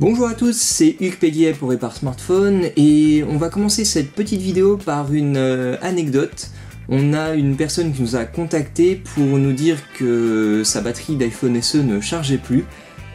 Bonjour à tous, c'est Hugues Péguier pour Répare Smartphone et on va commencer cette petite vidéo par une anecdote. On a une personne qui nous a contacté pour nous dire que sa batterie d'iPhone SE ne chargeait plus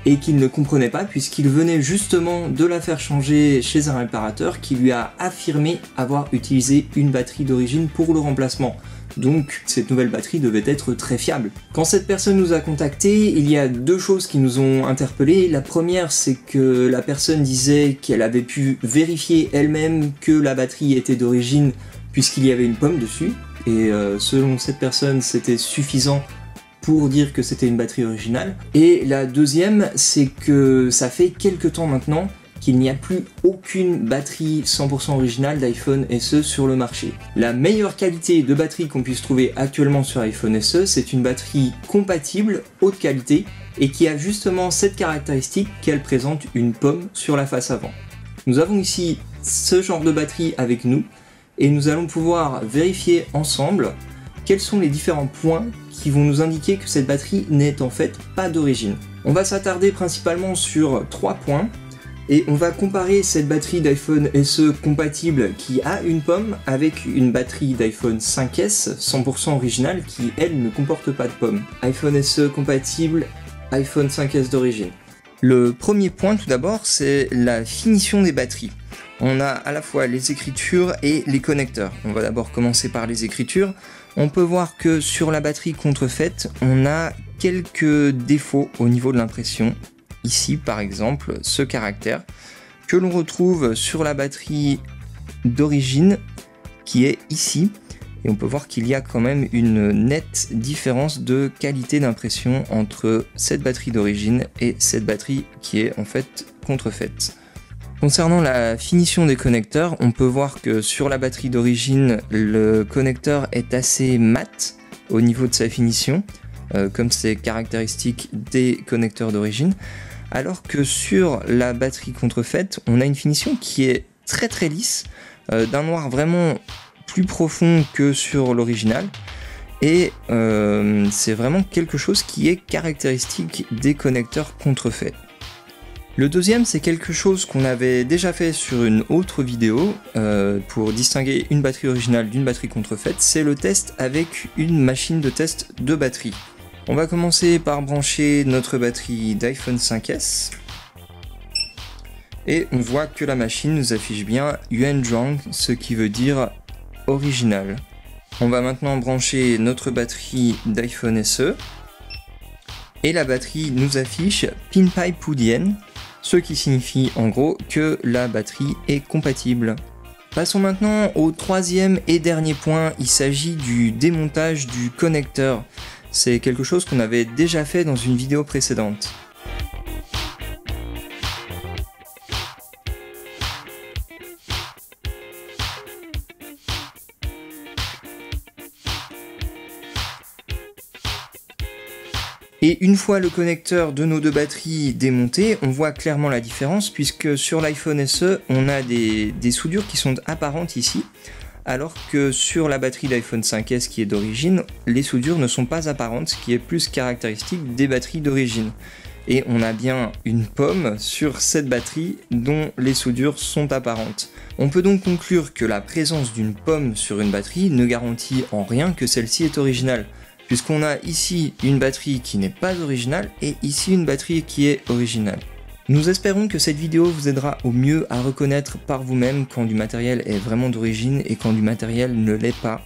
et qu'il ne comprenait pas puisqu'il venait justement de la faire changer chez un réparateur qui lui a affirmé avoir utilisé une batterie d'origine pour le remplacement. Donc cette nouvelle batterie devait être très fiable. Quand cette personne nous a contacté, il y a deux choses qui nous ont interpellés. La première, c'est que la personne disait qu'elle avait pu vérifier elle-même que la batterie était d'origine puisqu'il y avait une pomme dessus. Et selon cette personne, c'était suffisant pour dire que c'était une batterie originale. Et la deuxième, c'est que ça fait quelques temps maintenant qu'il n'y a plus aucune batterie 100% originale d'iPhone SE sur le marché. La meilleure qualité de batterie qu'on puisse trouver actuellement sur iPhone SE, c'est une batterie compatible, haute qualité, et qui a justement cette caractéristique qu'elle présente une pomme sur la face avant. Nous avons ici ce genre de batterie avec nous, et nous allons pouvoir vérifier ensemble quels sont les différents points qui vont nous indiquer que cette batterie n'est en fait pas d'origine. On va s'attarder principalement sur 3 points. Et on va comparer cette batterie d'iPhone SE compatible qui a une pomme avec une batterie d'iPhone 5S 100% originale qui, elle, ne comporte pas de pomme. iPhone SE compatible, iPhone 5S d'origine. Le premier point tout d'abord, c'est la finition des batteries. On a à la fois les écritures et les connecteurs. On va d'abord commencer par les écritures. On peut voir que sur la batterie contrefaite, on a quelques défauts au niveau de l'impression. Ici par exemple, ce caractère que l'on retrouve sur la batterie d'origine qui est ici, et on peut voir qu'il y a quand même une nette différence de qualité d'impression entre cette batterie d'origine et cette batterie qui est en fait contrefaite. Concernant la finition des connecteurs, on peut voir que sur la batterie d'origine, le connecteur est assez mat au niveau de sa finition, comme c'est caractéristique des connecteurs d'origine. Alors que sur la batterie contrefaite, on a une finition qui est très lisse, d'un noir vraiment plus profond que sur l'original, et c'est vraiment quelque chose qui est caractéristique des connecteurs contrefaits. Le deuxième, c'est quelque chose qu'on avait déjà fait sur une autre vidéo pour distinguer une batterie originale d'une batterie contrefaite, c'est le test avec une machine de test de batterie. On va commencer par brancher notre batterie d'iPhone 5S et on voit que la machine nous affiche bien Yuanzhang, ce qui veut dire original. On va maintenant brancher notre batterie d'iPhone SE et la batterie nous affiche Pinpai Pudian, ce qui signifie en gros que la batterie est compatible. Passons maintenant au troisième et dernier point, il s'agit du démontage du connecteur. C'est quelque chose qu'on avait déjà fait dans une vidéo précédente. Et une fois le connecteur de nos deux batteries démonté, on voit clairement la différence puisque sur l'iPhone SE, on a des soudures qui sont apparentes ici, alors que sur la batterie d'iPhone 5S qui est d'origine, les soudures ne sont pas apparentes, ce qui est plus caractéristique des batteries d'origine. Et on a bien une pomme sur cette batterie dont les soudures sont apparentes. On peut donc conclure que la présence d'une pomme sur une batterie ne garantit en rien que celle-ci est originale, puisqu'on a ici une batterie qui n'est pas originale et ici une batterie qui est originale. Nous espérons que cette vidéo vous aidera au mieux à reconnaître par vous-même quand du matériel est vraiment d'origine et quand du matériel ne l'est pas.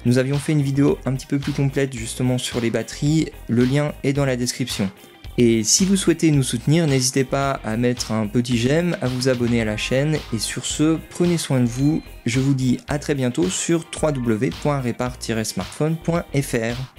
Nous avions fait une vidéo un petit peu plus complète justement sur les batteries, le lien est dans la description. Et si vous souhaitez nous soutenir, n'hésitez pas à mettre un petit j'aime, à vous abonner à la chaîne, et sur ce, prenez soin de vous, je vous dis à très bientôt sur www.repare-smartphone.fr.